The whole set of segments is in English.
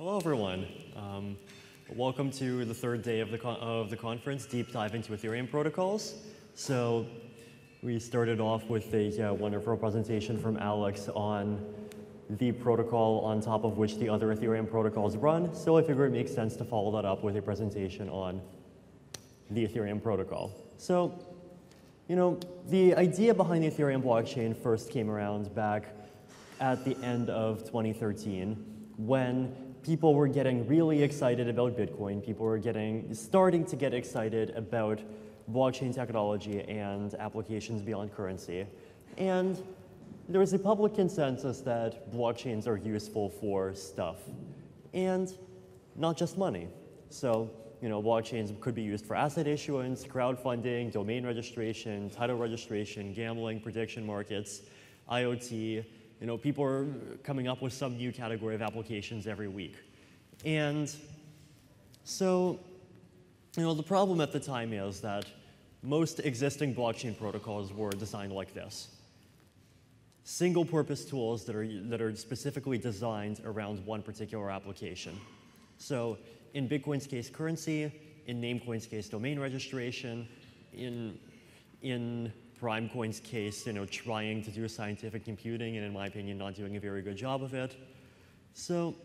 Hello, everyone. Welcome to the third day of the conference, Deep Dive into Ethereum Protocols. So we started off with a wonderful presentation from Alex on the protocol on top of which the other Ethereum protocols run. So I figured it makes sense to follow that up with a presentation on the Ethereum protocol. So, the idea behind the Ethereum blockchain first came around back at the end of 2013 when people were getting really excited about Bitcoin. People were starting to get excited about blockchain technology and applications beyond currency. And there was a public consensus that blockchains are useful for stuff, and not just money. So, blockchains could be used for asset issuance, crowdfunding, domain registration, title registration, gambling, prediction markets, IoT. People are coming up with some new category of applications every week. And so, the problem at the time is that most existing blockchain protocols were designed like this. Single-purpose tools that are specifically designed around one particular application. So in Bitcoin's case, currency; in Namecoin's case, domain registration; in Primecoin's case, trying to do scientific computing, and in my opinion, not doing a very good job of it. So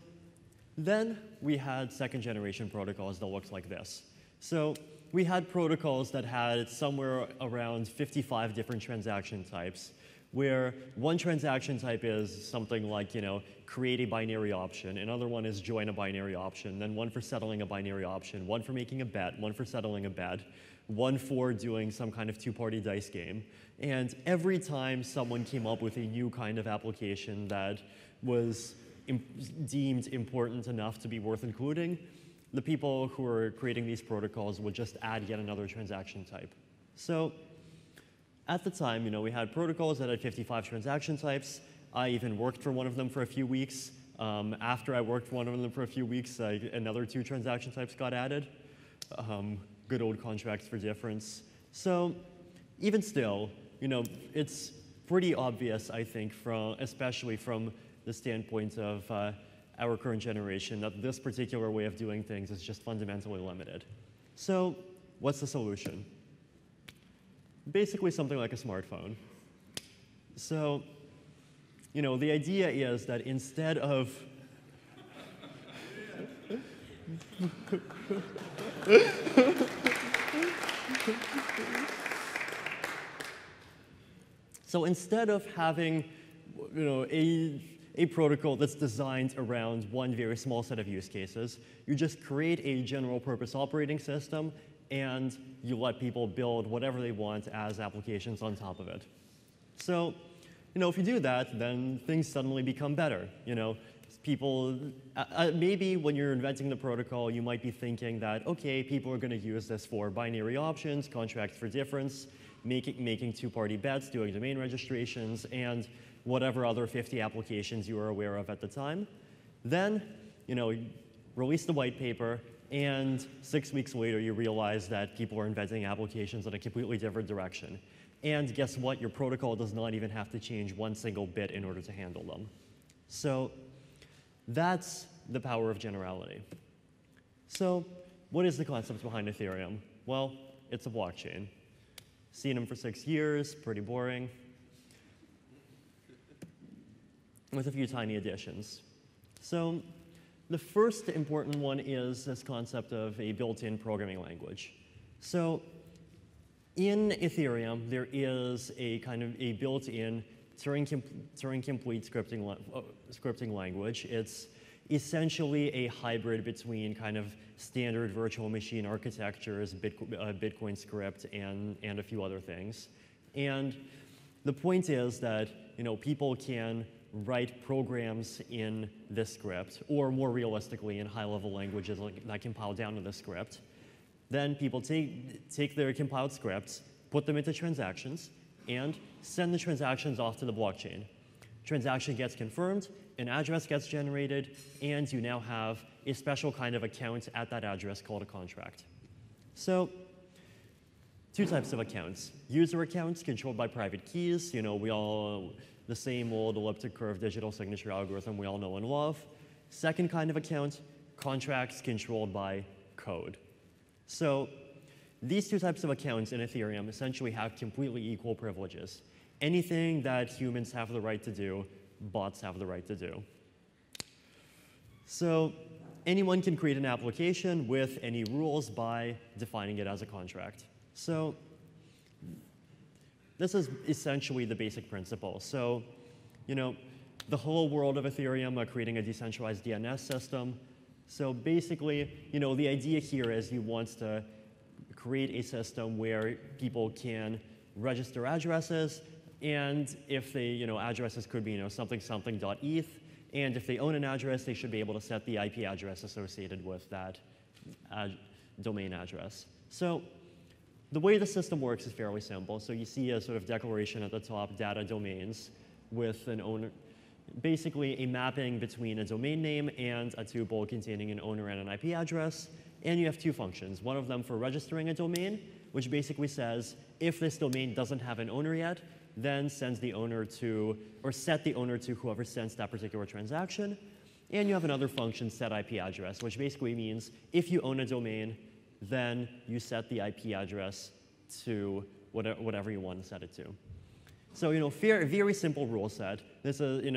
then we had second-generation protocols that looked like this. So we had protocols that had somewhere around 55 different transaction types, where one transaction type is something like, create a binary option. Another one is join a binary option. Then one for settling a binary option. One for making a bet. One for settling a bet. One for doing some kind of two-party dice game. And every time someone came up with a new kind of application that was deemed important enough to be worth including, the people who were creating these protocols would just add yet another transaction type. So at the time, we had protocols that had 55 transaction types. I even worked for one of them for a few weeks. After I worked for one of them for a few weeks, another 2 transaction types got added. Good old contracts for difference. So even still, it's pretty obvious, I think, especially from the standpoint of our current generation, that this particular way of doing things is just fundamentally limited. So what's the solution? Basically something like a smartphone. So, the idea is that instead of having, a protocol that's designed around one very small set of use cases, you just create a general purpose operating system and you let people build whatever they want as applications on top of it. So, if you do that, then things suddenly become better. People, maybe when you're inventing the protocol, you might be thinking that, okay, people are going to use this for binary options, contracts for difference, making two-party bets, doing domain registrations, and whatever other 50 applications you were aware of at the time. Then, release the white paper, and 6 weeks later, you realize that people are inventing applications in a completely different direction. And guess what? Your protocol does not even have to change one single bit in order to handle them. So that's the power of generality. So what is the concept behind Ethereum? Well, it's a blockchain. Seen them for 6 years, pretty boring, with a few tiny additions. So the first important one is this concept of a built-in programming language. So in Ethereum, there is a kind of a built-in Turing-complete scripting language. It's essentially a hybrid between kind of standard virtual machine architectures, Bitcoin script, and a few other things. And the point is that people can write programs in this script, or more realistically, in high-level languages that compile down to the script. Then people take their compiled scripts, put them into transactions, and send the transactions off to the blockchain. Transaction gets confirmed, an address gets generated, and you now have a special kind of account at that address called a contract. So 2 types of accounts. User accounts controlled by private keys. The same old elliptic curve digital signature algorithm we all know and love. Second kind of account, contracts controlled by code. So these two types of accounts in Ethereum essentially have completely equal privileges. Anything that humans have the right to do, bots have the right to do. So anyone can create an application with any rules by defining it as a contract. So this is essentially the basic principle. So, the whole world of Ethereum are creating a decentralized DNS system. So basically, the idea here is you want to create a system where people can register addresses, and if they, addresses could be, something.eth, and if they own an address, they should be able to set the IP address associated with that domain address. So the way the system works is fairly simple. So you see a sort of declaration at the top, data domains, with an owner, basically a mapping between a domain name and a tuple containing an owner and an IP address. And you have two functions, one of them for registering a domain, which basically says if this domain doesn't have an owner yet, then sends the owner to, or set the owner to whoever sends that particular transaction. And you have another function, set IP address, which basically means if you own a domain, then you set the IP address to whatever you want to set it to. So, very simple rule set. This is,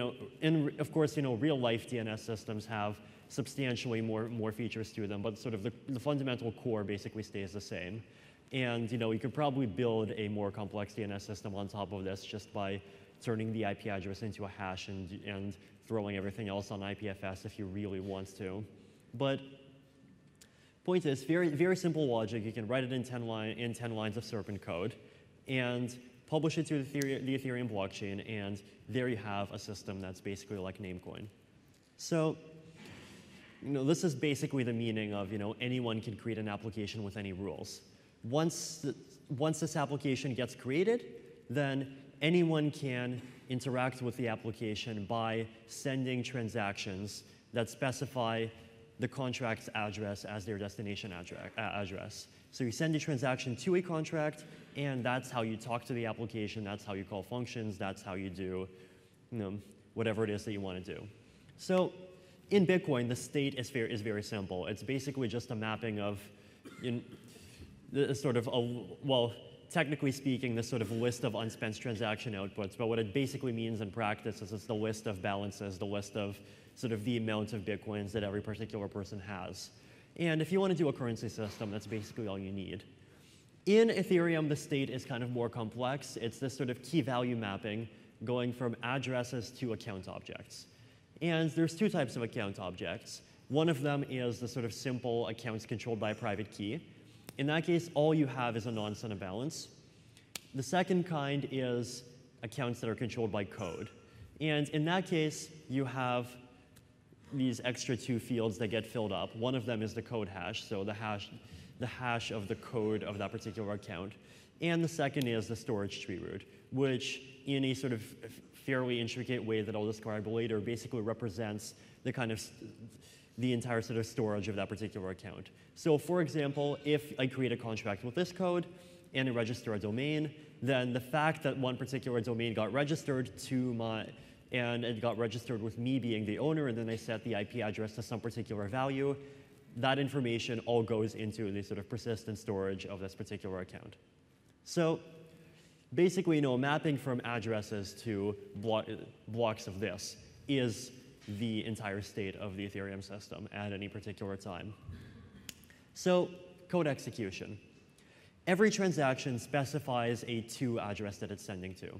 of course, real life DNS systems have substantially more features to them, but sort of the fundamental core basically stays the same. And, you could probably build a more complex DNS system on top of this just by turning the IP address into a hash and throwing everything else on IPFS if you really want to. But point is, very simple logic. You can write it in 10 lines of Serpent code and publish it to the Ethereum blockchain, and there you have a system that's basically like Namecoin. So, this is basically the meaning of, anyone can create an application with any rules. Once this application gets created, then anyone can interact with the application by sending transactions that specify the contract's address as their destination address. So you send a transaction to a contract, and that's how you talk to the application, that's how you call functions, that's how you do whatever it is that you want to do. So in Bitcoin, the state is very simple. It's basically just a mapping of technically speaking, this sort of list of unspent transaction outputs, but what it basically means in practice is it's the list of balances, the list of sort of the amount of Bitcoins that every particular person has. And if you want to do a currency system, that's basically all you need. In Ethereum, the state is kind of more complex. It's this sort of key value mapping going from addresses to account objects. And there's two types of account objects. One of them is the sort of simple accounts controlled by a private key. In that case, all you have is a nonce and a balance. The second kind is accounts that are controlled by code. And in that case, you have these extra two fields that get filled up. One of them is the code hash, so the hash of the code of that particular account. And the second is the storage tree root, which in a sort of fairly intricate way that I'll describe later basically represents the entire sort of storage of that particular account. So for example, if I create a contract with this code and I register a domain, then the fact that one particular domain got registered and it got registered with me being the owner, and then I set the IP address to some particular value, that information all goes into the sort of persistent storage of this particular account. So basically, a mapping from addresses to blocks of this is the entire state of the Ethereum system at any particular time. So code execution. Every transaction specifies a to address that it's sending to.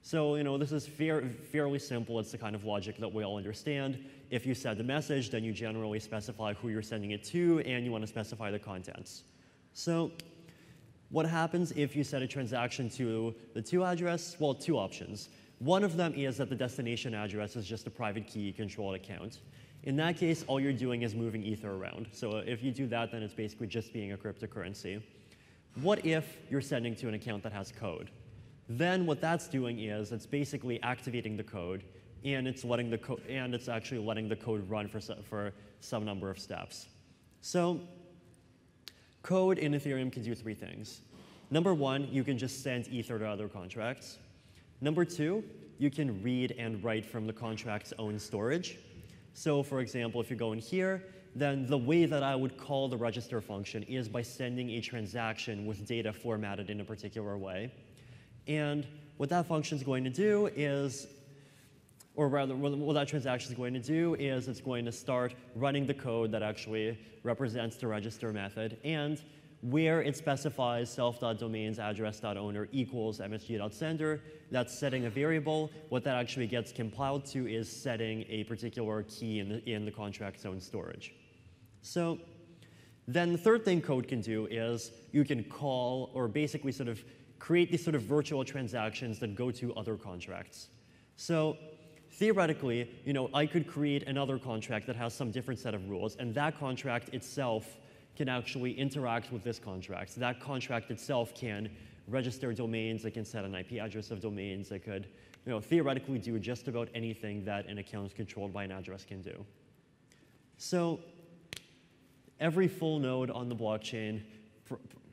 So this is fairly simple. It's the kind of logic that we all understand. If you send a message, then you generally specify who you're sending it to, and you want to specify the contents. So what happens if you set a transaction to the to address? Well, two options. One of them is that the destination address is just a private key controlled account. In that case, all you're doing is moving Ether around. So if you do that, then it's basically just being a cryptocurrency. What if you're sending to an account that has code? Then what that's doing is it's basically activating the code, and it's actually letting the code run for some number of steps. So code in Ethereum can do three things. Number one, you can just send Ether to other contracts. Number two, you can read and write from the contract's own storage. So for example, if you go in here, then the way that I would call the register function is by sending a transaction with data formatted in a particular way. And what that function is going to do is, or rather, what that transaction is going to do is it's going to start running the code that actually represents the register method. And where it specifies self.domains address.owner equals msg.sender, that's setting a variable. What that actually gets compiled to is setting a particular key in the contract zone storage. So then the third thing code can do is you can call or basically sort of create these sort of virtual transactions that go to other contracts. So theoretically, I could create another contract that has some different set of rules, and that contract itself can actually interact with this contract. So that contract itself can register domains, it can set an IP address of domains, it could theoretically do just about anything that an account controlled by an address can do. So every full node on the blockchain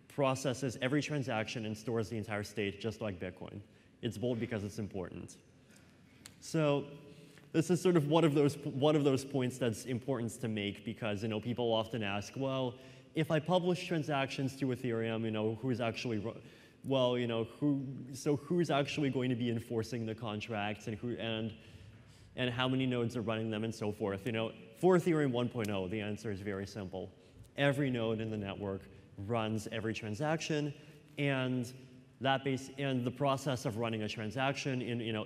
processes every transaction and stores the entire state just like Bitcoin. It's bold because it's important. So this is sort of one of those points that's important to make because people often ask, well, if I publish transactions to Ethereum, who's actually who's actually going to be enforcing the contracts and how many nodes are running them and so forth. For Ethereum 1.0, the answer is very simple. Every node in the network runs every transaction, and the process of running a transaction,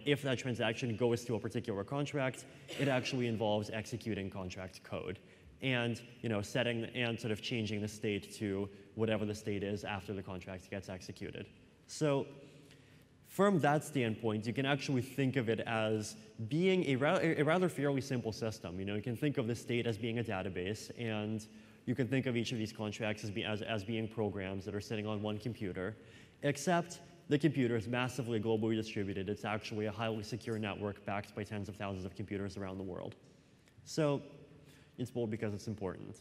if that transaction goes to a particular contract, it actually involves executing contract code and setting and sort of changing the state to whatever the state is after the contract gets executed. So from that standpoint, you can actually think of it as being a rather fairly simple system. You can think of the state as being a database, and you can think of each of these contracts as being programs that are sitting on one computer. Except the computer is massively globally distributed. It's actually a highly secure network backed by tens of thousands of computers around the world. So it's bold because it's important.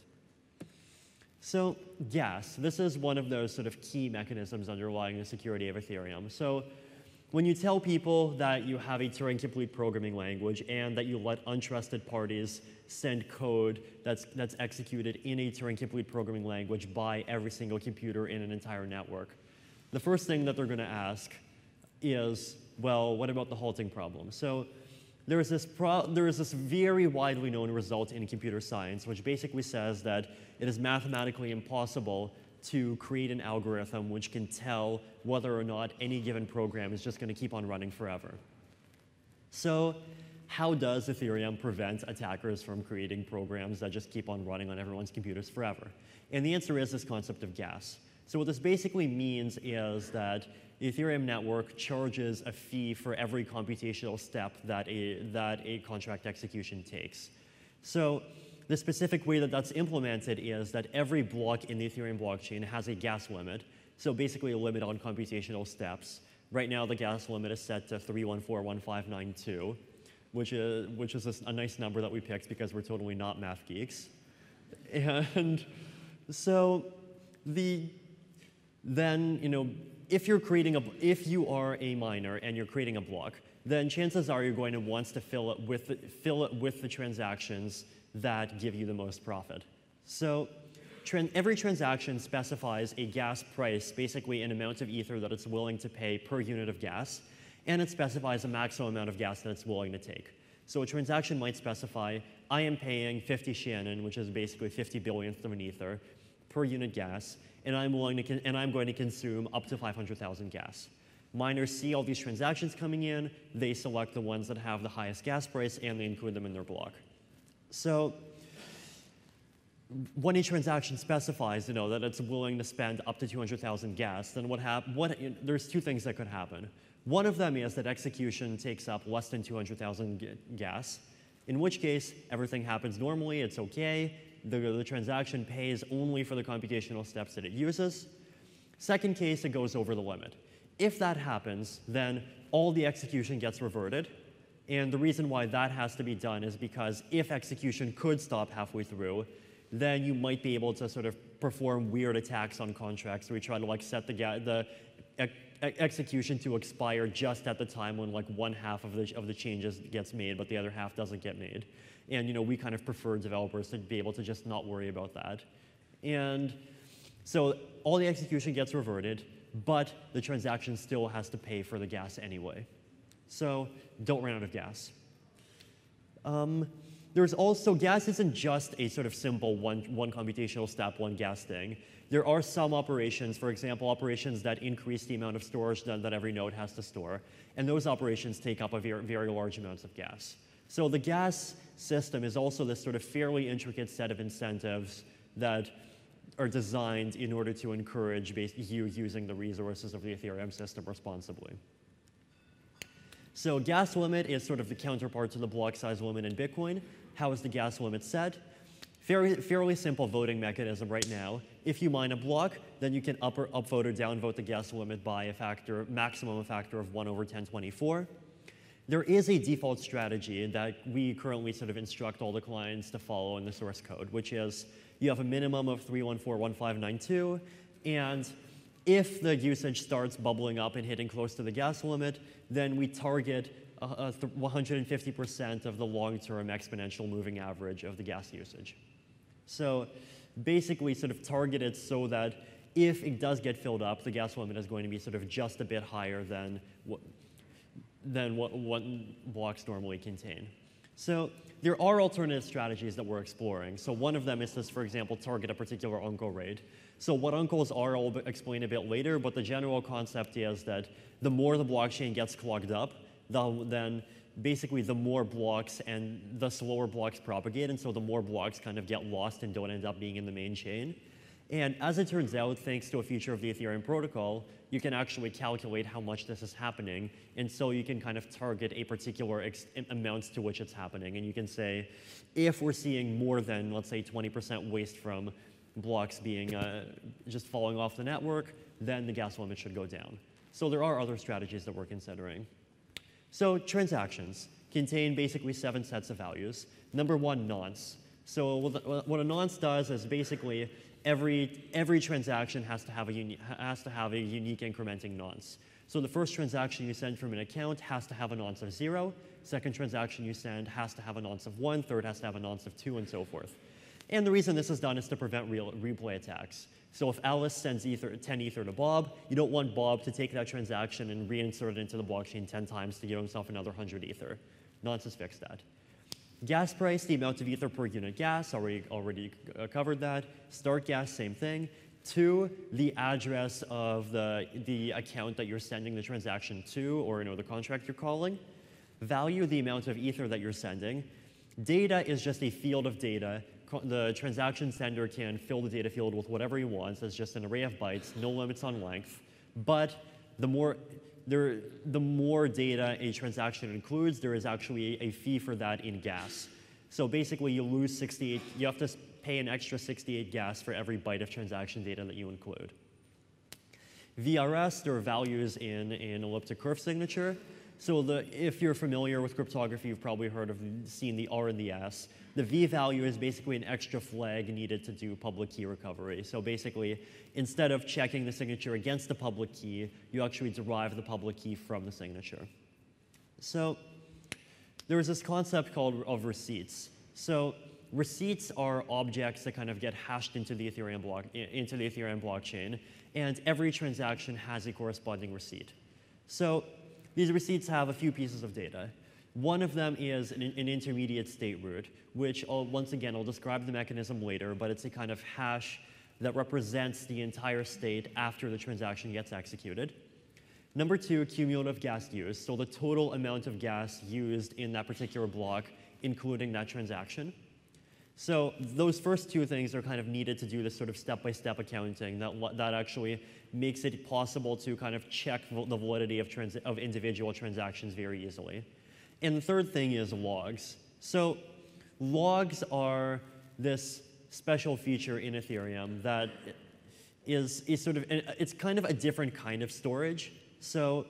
So gas, this is one of those sort of key mechanisms underlying the security of Ethereum. So when you tell people that you have a Turing-complete programming language and that you let untrusted parties send code that's executed in a Turing-complete programming language by every single computer in an entire network, the first thing that they're going to ask is, well, what about the halting problem? So there is this very widely known result in computer science, which basically says that it is mathematically impossible to create an algorithm which can tell whether or not any given program is just going to keep on running forever. So how does Ethereum prevent attackers from creating programs that just keep on running on everyone's computers forever? And the answer is this concept of gas. So what this basically means is that the Ethereum network charges a fee for every computational step that a contract execution takes. So the specific way that that's implemented is that every block in the Ethereum blockchain has a gas limit, so basically a limit on computational steps. Right now, the gas limit is set to 3141592, which is a nice number that we picked because we're totally not math geeks. And so if you are a miner and you're creating a block, then chances are you're going to want to fill it with the transactions that give you the most profit. So every transaction specifies a gas price, basically an amount of ether that it's willing to pay per unit of gas, and it specifies a maximum amount of gas that it's willing to take. So a transaction might specify, I am paying 50 Shannon, which is basically 50 billionth of an ether, per unit gas, and I'm going to consume up to 500,000 gas. Miners see all these transactions coming in, they select the ones that have the highest gas price, and they include them in their block. So when a transaction specifies, that it's willing to spend up to 200,000 gas, then there's two things that could happen. One of them is that execution takes up less than 200,000 gas, in which case everything happens normally, it's okay. The transaction pays only for the computational steps that it uses. Second case, it goes over the limit. If that happens, then all the execution gets reverted. And the reason why that has to be done is because if execution could stop halfway through, then you might be able to sort of perform weird attacks on contracts where you try to set the execution to expire just at the time when like one half of the changes gets made, but the other half doesn't get made. And we kind of prefer developers to be able to just not worry about that. And so all the execution gets reverted, but the transaction still has to pay for the gas anyway. So don't run out of gas. There's also, gas isn't just a sort of simple one computational step, one gas thing. There are some operations, for example, operations that increase the amount of storage that every node has to store. And those operations take up a very large amounts of gas. So the gas system is also this sort of fairly intricate set of incentives that are designed in order to encourage you using the resources of the Ethereum system responsibly. So gas limit is sort of the counterpart to the block size limit in Bitcoin. How is the gas limit set? Fairly simple voting mechanism right now. If you mine a block, then you can upvote or downvote the gas limit by a maximum factor of 1/1024. There is a default strategy that we currently sort of instruct all the clients to follow in the source code, which is you have a minimum of 3141592, and if the usage starts bubbling up and hitting close to the gas limit, then we target 150% of the long-term exponential moving average of the gas usage. So basically sort of targeted so that if it does get filled up, the gas limit is going to be sort of just a bit higher than what blocks normally contain. So there are alternative strategies that we're exploring. So one of them is to, for example, target a particular uncle rate. So what uncles are, I'll explain a bit later, but the general concept is that the more the blockchain gets clogged up, then basically the more blocks and the slower blocks propagate, and so the more blocks kind of get lost and don't end up being in the main chain. And as it turns out, thanks to a feature of the Ethereum protocol, you can actually calculate how much this is happening, and so you can kind of target a particular amounts to which it's happening. And you can say, if we're seeing more than, let's say, 20% waste from blocks being just falling off the network, then the gas limit should go down. So there are other strategies that we're considering. So transactions contain basically 7 sets of values. Number 1, nonce. So what a nonce does is basically every transaction has to have a unique incrementing nonce. So the first transaction you send from an account has to have a nonce of 0. Second transaction you send has to have a nonce of 1. Third has to have a nonce of 2, and so forth. And the reason this is done is to prevent replay attacks. So if Alice sends 10 Ether to Bob, you don't want Bob to take that transaction and reinsert it into the blockchain 10 times to give himself another 100 Ether. Nonce has fixed that. Gas price, the amount of Ether per unit gas, already covered that. Start gas, same thing. 2, the address of the account that you're sending the transaction to, or the contract you're calling. Value, the amount of Ether that you're sending. Data is just a field of data. The transaction sender can fill the data field with whatever he wants. It's just an array of bytes, no limits on length. But the more data a transaction includes, there is actually a fee for that in gas. So basically, you lose 68. You have to pay an extra 68 gas for every byte of transaction data that you include. VRS, there are values in elliptic curve signature. So if you're familiar with cryptography, you've probably seen the R and the S. The V value is basically an extra flag needed to do public key recovery. So basically, instead of checking the signature against the public key, you actually derive the public key from the signature. So there is this concept of receipts. So receipts are objects that kind of get hashed into the Ethereum blockchain, and every transaction has a corresponding receipt. So these receipts have a few pieces of data. One of them is an intermediate state root, which once again, I'll describe the mechanism later, but it's a kind of hash that represents the entire state after the transaction gets executed. Number 2, cumulative gas use, so the total amount of gas used in that particular block, including that transaction. So those first 2 things are kind of needed to do this sort of step-by-step accounting that actually makes it possible to kind of check the validity of individual transactions very easily. And the third thing is logs. So logs are this special feature in Ethereum that is sort of, it's kind of a different kind of storage. So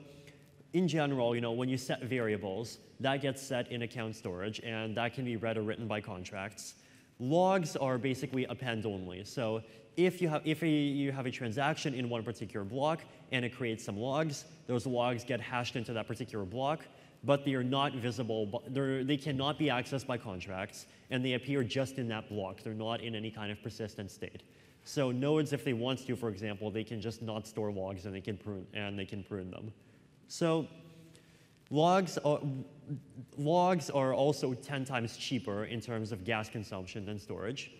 in general, when you set variables, that gets set in account storage, and that can be read or written by contracts. Logs are basically append only. So if you have a transaction in one particular block and it creates some logs, those logs get hashed into that particular block, but they are not visible. They cannot be accessed by contracts, and they appear just in that block. They're not in any kind of persistent state. So nodes, if they want to, for example, they can just not store logs and they can prune them. So logs are also 10 times cheaper in terms of gas consumption than storage.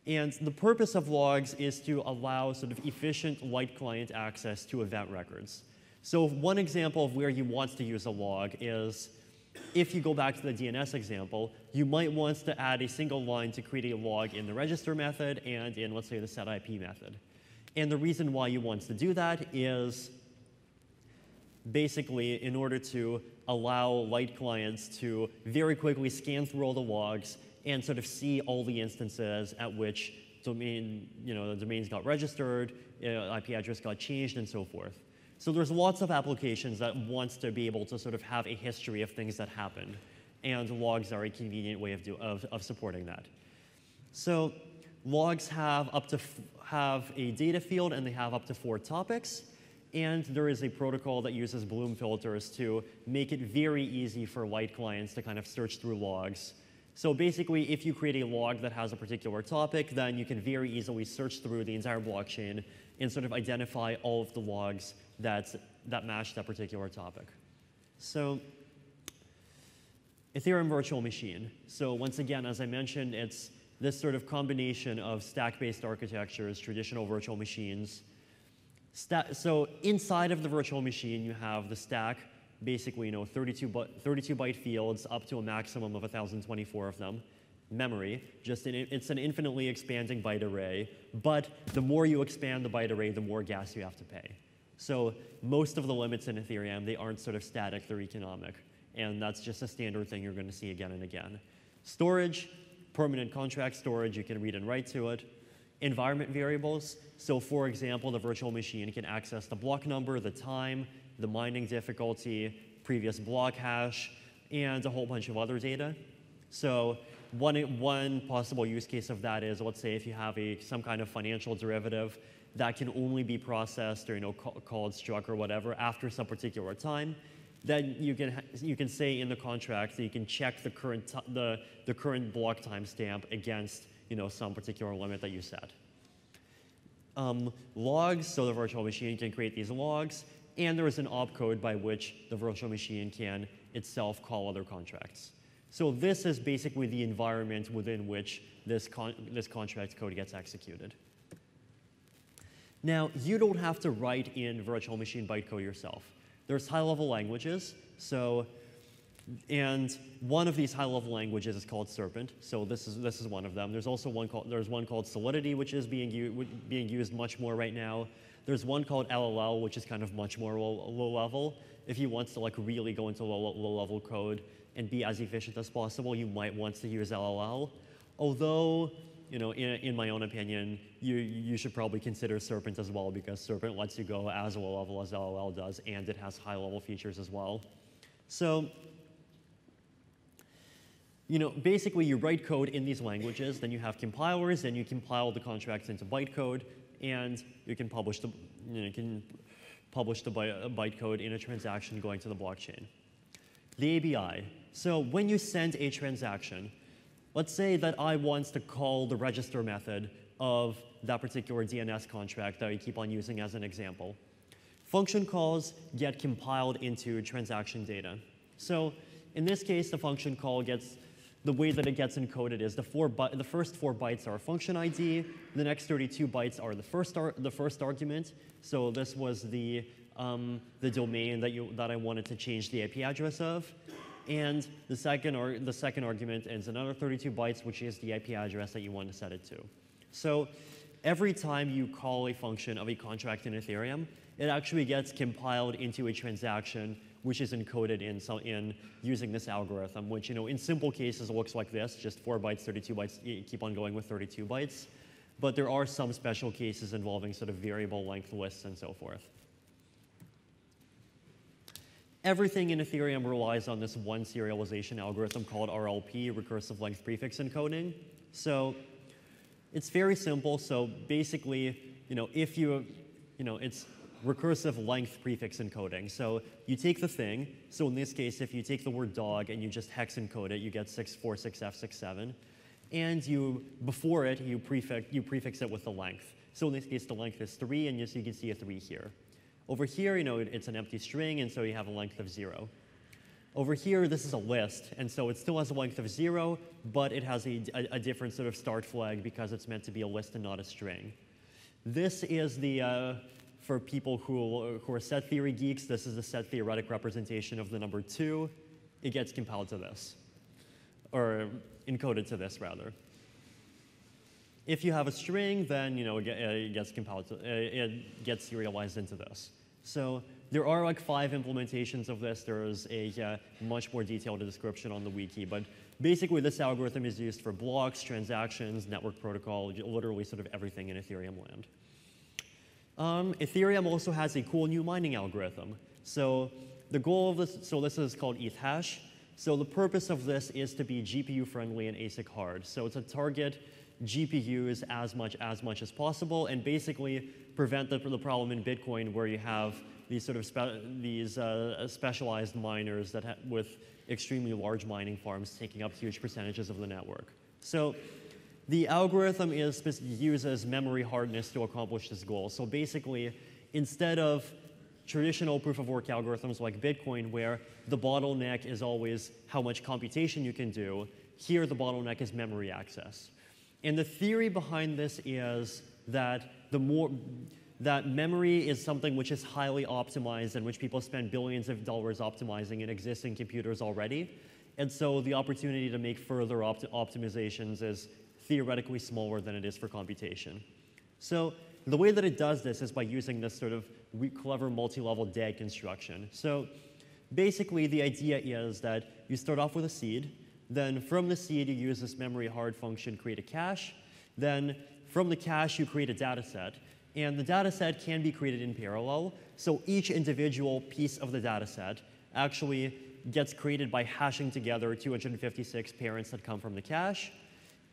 And the purpose of logs is to allow sort of efficient light client access to event records. So one example of where you want to use a log is, if you go back to the DNS example, you might want to add a single line to create a log in the register method and in, let's say, the setIP method. And the reason why you want to do that is basically in order to allow light clients to very quickly scan through all the logs and sort of see all the instances at which the domains got registered, IP address got changed, and so forth. So there's lots of applications that want to be able to sort of have a history of things that happened, and logs are a convenient way of supporting that. So logs have a data field, and they have up to 4 topics. And there is a protocol that uses Bloom filters to make it very easy for light clients to kind of search through logs. So basically, if you create a log that has a particular topic, then you can very easily search through the entire blockchain and sort of identify all of the logs that match that particular topic. So Ethereum virtual machine. So once again, as I mentioned, it's this sort of combination of stack-based architectures, traditional virtual machines. So inside of the virtual machine, you have the stack, basically 32 byte fields up to a maximum of 1,024 of them. Memory, it's an infinitely expanding byte array, but the more you expand the byte array, the more gas you have to pay. So most of the limits in Ethereum, they aren't sort of static, they're economic. And that's just a standard thing you're going to see again and again. Storage, permanent contract storage, you can read and write to it. Environment variables, so for example, the virtual machine can access the block number, the time, the mining difficulty, previous block hash, and a whole bunch of other data. So one possible use case of that is, let's say if you have some kind of financial derivative that can only be processed or called struck or whatever after some particular time, then you can say in the contract that you can check the current block timestamp against some particular limit that you set. Logs, so the virtual machine can create these logs, and there is an opcode by which the virtual machine can itself call other contracts. So this is basically the environment within which this contract code gets executed. Now, you don't have to write in virtual machine bytecode yourself. There's high-level languages, and one of these high-level languages is called Serpent. So this is one of them. There's also one called Solidity, which is being used much more right now. There's one called LLL, which is kind of much more low level. If you want to really go into low level code and be as efficient as possible, you might want to use LLL. Although, in my own opinion, you should probably consider Serpent as well, because Serpent lets you go as low level as LLL does, and it has high level features as well. So, basically you write code in these languages, then you have compilers, and you compile the contracts into bytecode, and you can publish the bytecode in a transaction going to the blockchain. The ABI. So when you send a transaction, let's say that I want to call the register method of that particular DNS contract that I keep on using as an example. Function calls get compiled into transaction data. So in this case, the function call the way that it gets encoded is the first 4 bytes are function ID, the next 32 bytes are the first argument. So this was the domain that I wanted to change the IP address of. And the second argument is another 32 bytes, which is the IP address that you want to set it to. So every time you call a function of a contract in Ethereum, it actually gets compiled into a transaction, which is encoded in using this algorithm, which in simple cases looks like this, just 4 bytes, 32 bytes, you keep on going with 32 bytes. But there are some special cases involving sort of variable length lists and so forth. Everything in Ethereum relies on this one serialization algorithm called RLP, recursive length prefix encoding. So it's very simple. So basically, if it's recursive length prefix encoding. So you take the thing. So in this case, if you take the word dog and you just hex encode it, you get 646F67. And before it, you prefix it with the length. So in this case, the length is 3, and so you can see a 3 here. Over here, it's an empty string, and so you have a length of 0. Over here, this is a list, and so it still has a length of 0, but it has a different sort of start flag because it's meant to be a list and not a string. This is for people who are set theory geeks, this is a set theoretic representation of the number 2. It gets compiled to this, or encoded to this, rather. If you have a string, then it gets compiled it gets serialized into this. So there are like 5 implementations of this. There is a much more detailed description on the wiki, but basically this algorithm is used for blocks, transactions, network protocol, literally sort of everything in Ethereum land. Ethereum also has a cool new mining algorithm. So the goal of this is called ETH hash. So the purpose of this is to be GPU friendly and ASIC hard. So it's a target GPUs as much as possible, and basically prevent the problem in Bitcoin where you have these sort of specialized miners with extremely large mining farms taking up huge percentages of the network. So the algorithm uses memory hardness to accomplish this goal. So basically, instead of traditional proof-of-work algorithms like Bitcoin, where the bottleneck is always how much computation you can do, here the bottleneck is memory access. And the theory behind this is that that memory is something which is highly optimized and which people spend billions of dollars optimizing in existing computers already. And so the opportunity to make further optimizations is theoretically smaller than it is for computation. So the way that it does this is by using this sort of clever multi-level DAG construction. So basically the idea is that you start off with a seed. Then from the seed, you use this memory hard function, create a cache. Then from the cache, you create a data set. And the data set can be created in parallel. So each individual piece of the data set actually gets created by hashing together 256 parents that come from the cache.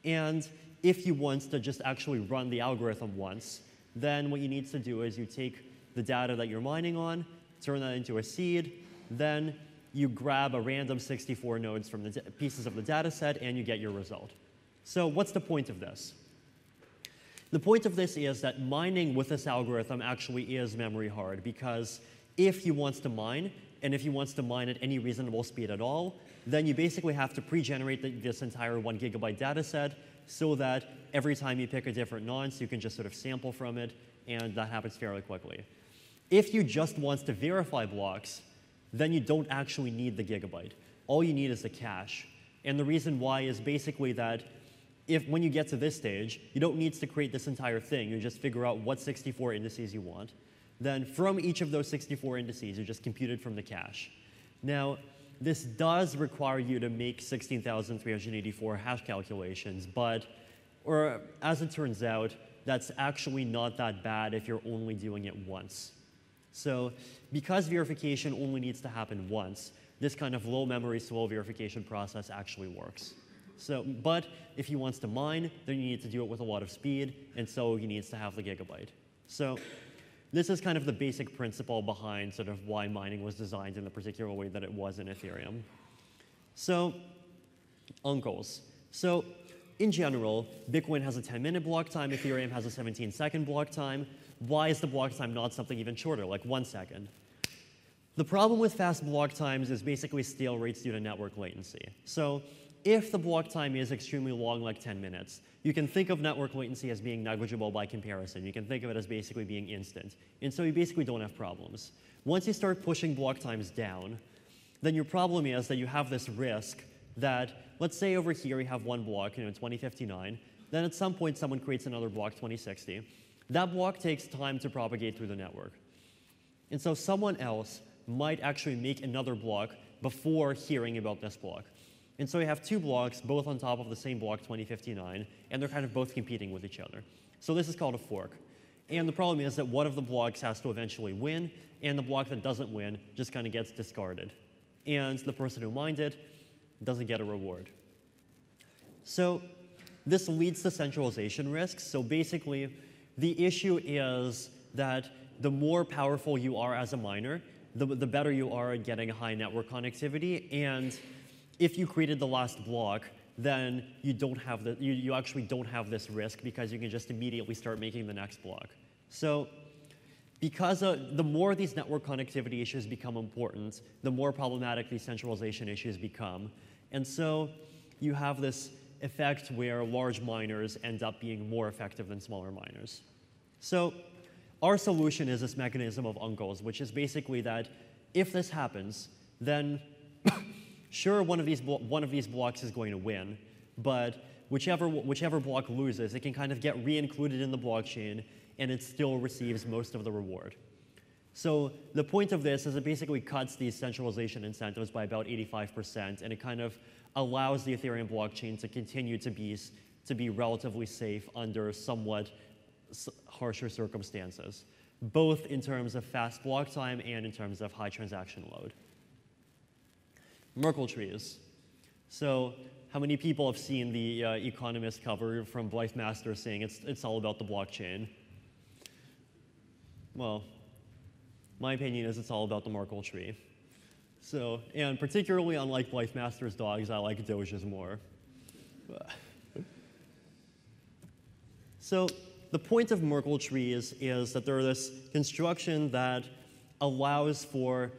And if you want to just actually run the algorithm once, then what you need to do is you take the data that you're mining on, turn that into a seed, then you grab a random 64 nodes from the pieces of the data set, and you get your result. So what's the point of this? The point of this is that mining with this algorithm actually is memory hard, because if you want to mine, and if you want to mine at any reasonable speed at all, then you basically have to pre-generate this entire 1 GB data set so that every time you pick a different nonce, you can just sort of sample from it, and that happens fairly quickly. If you just want to verify blocks, then you don't actually need the gigabyte. All you need is the cache. And the reason why is basically that when you get to this stage, you don't need to create this entire thing. You just figure out what 64 indices you want. Then from each of those 64 indices, you just compute it from the cache. Now, this does require you to make 16,384 hash calculations, or as it turns out, that's actually not that bad if you're only doing it once. So because verification only needs to happen once, this kind of low memory, slow verification process actually works. So, but if he wants to mine, then you need to do it with a lot of speed, and so he needs to have the gigabyte. So this is kind of the basic principle behind sort of why mining was designed in the particular way that it was in Ethereum. So uncles. So in general, Bitcoin has a 10-minute block time, Ethereum has a 17-second block time. Why is the block time not something even shorter, like 1 second? The problem with fast block times is basically stale rates due to network latency. So if the block time is extremely long, like 10 minutes, you can think of network latency as being negligible by comparison. You can think of it as basically being instant. And so you basically don't have problems. Once you start pushing block times down, then your problem is that you have this risk that, let's say over here you have one block, 2059, then at some point someone creates another block, 2060. That block takes time to propagate through the network. And so someone else might actually make another block before hearing about this block. And so you have two blocks, both on top of the same block, 2059, and they're kind of both competing with each other. So this is called a fork. And the problem is that one of the blocks has to eventually win, and the block that doesn't win just kind of gets discarded. And the person who mined it doesn't get a reward. So this leads to centralization risks. So basically, the issue is that the more powerful you are as a miner, the better you are at getting high network connectivity. And if you created the last block, then you actually don't have this risk because you can just immediately start making the next block. So because the more these network connectivity issues become important, the more problematic these centralization issues become. And so you have this effect where large miners end up being more effective than smaller miners. So our solution is this mechanism of uncles, which is basically that if this happens, then sure, one of these blocks is going to win, but whichever block loses, it can kind of get re-included in the blockchain, and it still receives most of the reward. So the point of this is it basically cuts these centralization incentives by about 85%, and it kind of allows the Ethereum blockchain to continue to be relatively safe under somewhat harsher circumstances, both in terms of fast block time and in terms of high transaction load. Merkle trees. So how many people have seen the Economist cover from Blythe Master saying it's all about the blockchain? Well, my opinion is it's all about the Merkle tree. So, and particularly unlike Blythe Master's dogs, I like Doge's more. So the point of Merkle trees is that they're this construction that allows for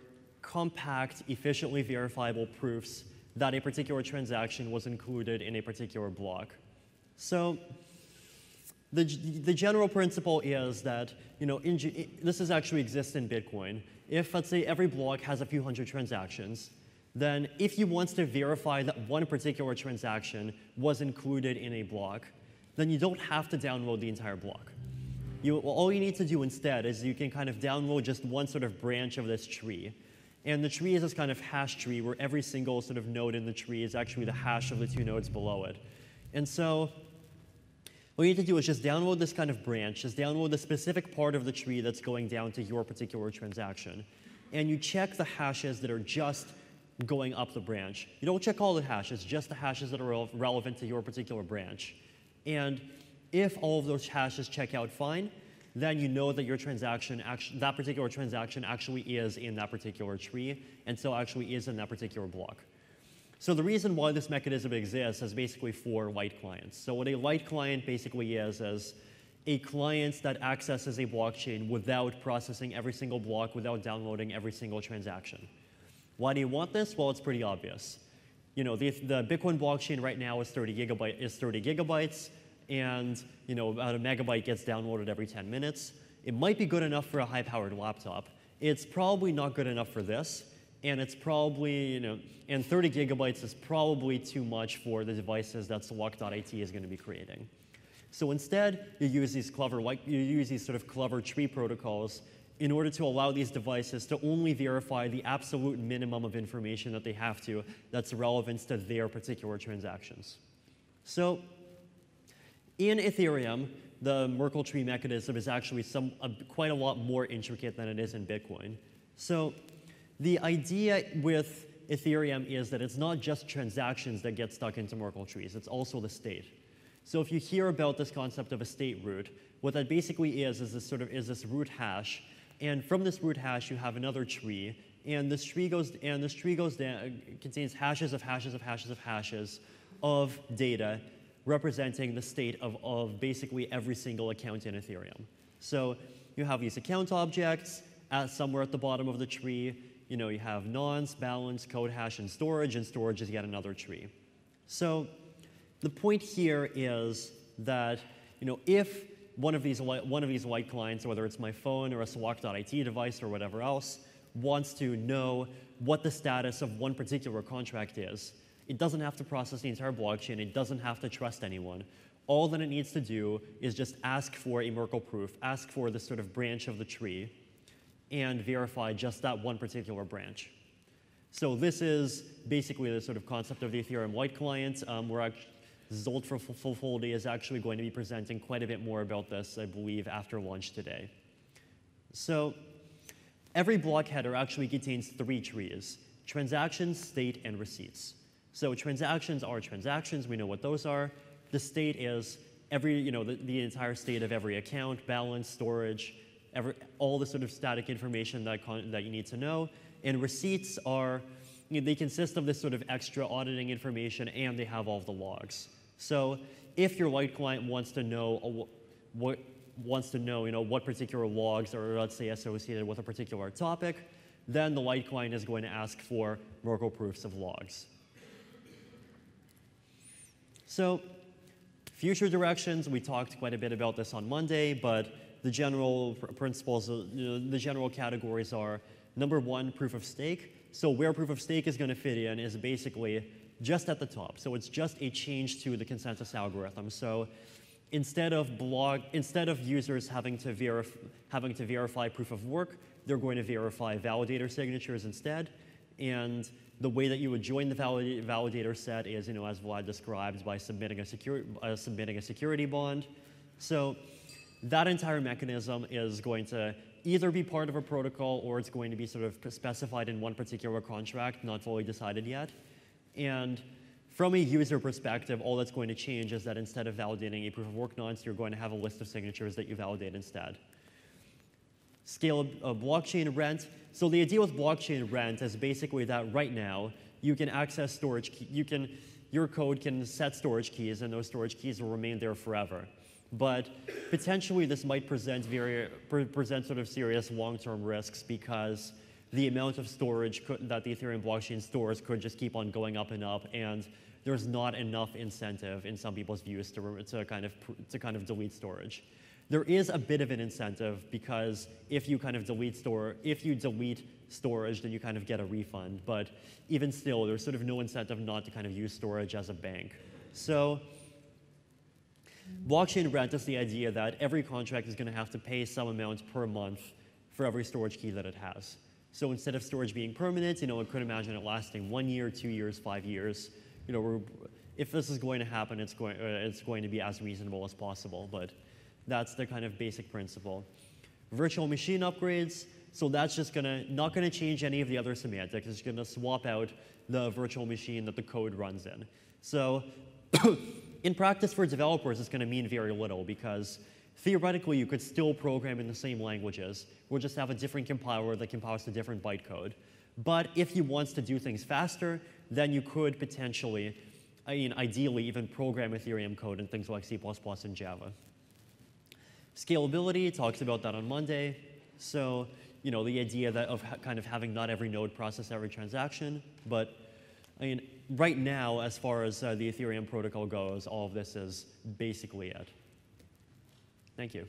compact, efficiently verifiable proofs that a particular transaction was included in a particular block. So the general principle is that, this actually exists in Bitcoin. If, let's say, every block has a few hundred transactions, then if you want to verify that one particular transaction was included in a block, then you don't have to download the entire block. All you need to do instead is you can kind of download just one sort of branch of this tree. And the tree is this kind of hash tree where every single sort of node in the tree is actually the hash of the two nodes below it. And so what you need to do is just download this kind of branch, just download the specific part of the tree that's going down to your particular transaction. And you check the hashes that are just going up the branch. You don't check all the hashes, just the hashes that are relevant to your particular branch. And if all of those hashes check out fine, then you know that your transaction, that particular transaction actually is in that particular tree, and so actually is in that particular block. So the reason why this mechanism exists is basically for light clients. So what a light client basically is a client that accesses a blockchain without processing every single block, without downloading every single transaction. Why do you want this? Well, it's pretty obvious. The Bitcoin blockchain right now is 30 gigabytes, and about a megabyte gets downloaded every 10 minutes. It might be good enough for a high-powered laptop. It's probably not good enough for this, and it's probably, and 30 gigabytes is probably too much for the devices that Select.it is going to be creating. So instead, you use these sort of clever tree protocols in order to allow these devices to only verify the absolute minimum of information that they have to that's relevant to their particular transactions. So in Ethereum, the Merkle tree mechanism is actually quite a lot more intricate than it is in Bitcoin. So the idea with Ethereum is that it's not just transactions that get stuck into Merkle trees, it's also the state. So if you hear about this concept of a state root, what that basically is this root hash, and from this root hash you have another tree, and this tree goes down, contains hashes of hashes of hashes of hashes of data representing the state of basically every single account in Ethereum. So you have these account objects somewhere at the bottom of the tree. You have nonce, balance, code hash, and storage is yet another tree. So the point here is that if one of these light clients, whether it's my phone or a Select.it device or whatever else, wants to know what the status of one particular contract is, it doesn't have to process the entire blockchain. It doesn't have to trust anyone. All that it needs to do is just ask for a Merkle proof, ask for this sort of branch of the tree, and verify just that one particular branch. So this is basically the sort of concept of the Ethereum light client. Zolt for full day is actually going to be presenting quite a bit more about this, I believe, after lunch today. So every block header actually contains 3 trees: transactions, state, and receipts. So transactions are transactions. We know what those are. the state is the entire state of every account, balance, storage, all the sort of static information that you need to know. And receipts are, they consist of this sort of extra auditing information, and they have all of the logs. So if your light client wants to know what particular logs are, let's say, associated with a particular topic, then the light client is going to ask for Merkle proofs of logs. So future directions, we talked quite a bit about this on Monday, but the general principles, the general categories are, number one, proof of stake. So where proof of stake is going to fit in is basically just at the top. So it's just a change to the consensus algorithm. So instead of users having to verify proof of work, they're going to verify validator signatures instead. And the way that you would join the validator set is, as Vlad described, by submitting a security bond. So that entire mechanism is going to either be part of a protocol, or it's going to be sort of specified in one particular contract, not fully decided yet. And from a user perspective, all that's going to change is that instead of validating a proof of work nonce, you're going to have a list of signatures that you validate instead. Scale of blockchain rent. So the idea with blockchain rent is basically that right now, you can access storage your code can set storage keys, and those storage keys will remain there forever. But potentially this might present sort of serious long-term risks, because the amount of storage that the Ethereum blockchain stores could just keep on going up and up, and there's not enough incentive in some people's views to kind of delete storage. There is a bit of an incentive, because if you delete storage, then you kind of get a refund. But even still, there's sort of no incentive not to kind of use storage as a bank. So blockchain rent is the idea that every contract is going to have to pay some amount per month for every storage key that it has. So instead of storage being permanent, it could imagine it lasting 1 year, 2 years, 5 years. If this is going to happen, it's going to be as reasonable as possible. But that's the kind of basic principle. Virtual machine upgrades. So that's just not going to change any of the other semantics. It's going to swap out the virtual machine that the code runs in. So in practice for developers, it's going to mean very little, because theoretically you could still program in the same languages. We'll just have a different compiler that compiles to different bytecode. But if you want to do things faster, then you could potentially, ideally, even program Ethereum code in things like C++ and Java. Scalability, talks about that on Monday. So, the idea of kind of having not every node process every transaction. But right now, as far as the Ethereum protocol goes, all of this is basically it. Thank you.